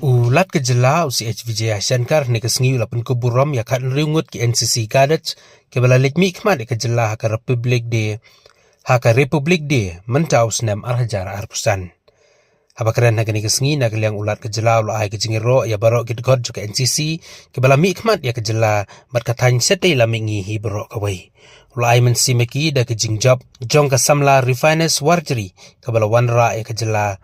Ulat ke jylla usi HVJ Shankar ni kesengi ulapun ke burom ya kan riungut ke NCC Cadets ke balalit mi kmat ke jylla haka Republic Day mentaus nem arhajar arpusan. Habakaran haka ni kesengi nak liang ulat ke jylla ula ai ke jingiro ya barok ke god ke NCC ke bala mi kmat ya ke jylla mat katany setei la mingi hi barok kawai. Ula ai mensimeki da ke jingjab jong ka samla refiners warjeri ke bala wanra ya ke jylla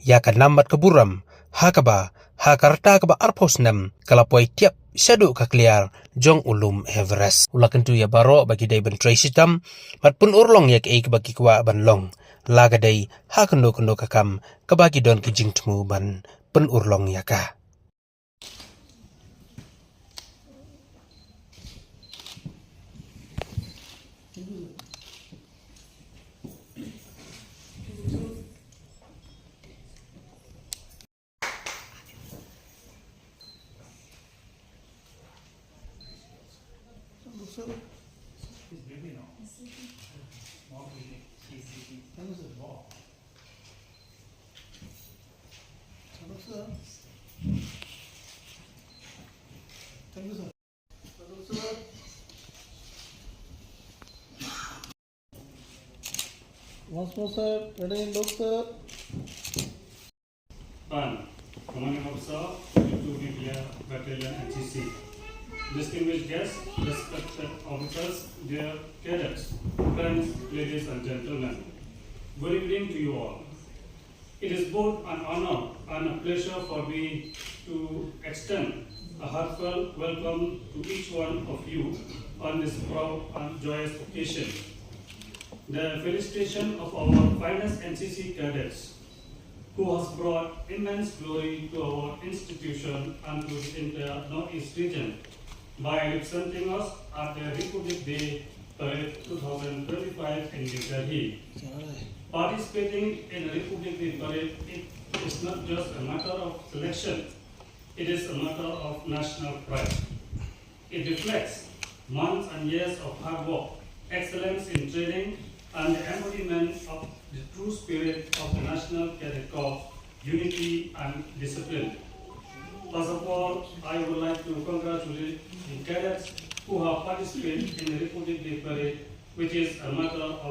ya kan nambat ke buram hakaba hakarta kaba arpos nem kalapoi tiap syadu kakliar jong ulum Everest ulakentu ya baro bagi dai ben traisitam mat pun urlong yak e bagi kwa ban long laga dai hakendo kendo kakam kabagi don kijing temu ban pen urlong yaka. Once more, sir. Ready, look, sir. Pan, Commanding Officer, 22 Nuclear Battalion NCC. Distinguished guests, respected officers, dear cadets, friends, ladies and gentlemen. Good evening to you all. It is both an honor and a pleasure for me to extend a heartfelt welcome to each one of you on this proud and joyous occasion. The felicitation of our finest NCC cadets, who has brought immense glory to our institution and to the entire Northeast region by representing us at the Republic Day Parade 2025 in New Delhi. Participating in the Republic Day Parade is not just a matter of selection, it is a matter of national pride. It reflects months and years of hard work, excellence in training, and the embodiment of the true spirit of the National Cadet Corps, unity and discipline. First of all, I would like to congratulate the cadets who have participated in the Republic Day Parade, which is a matter of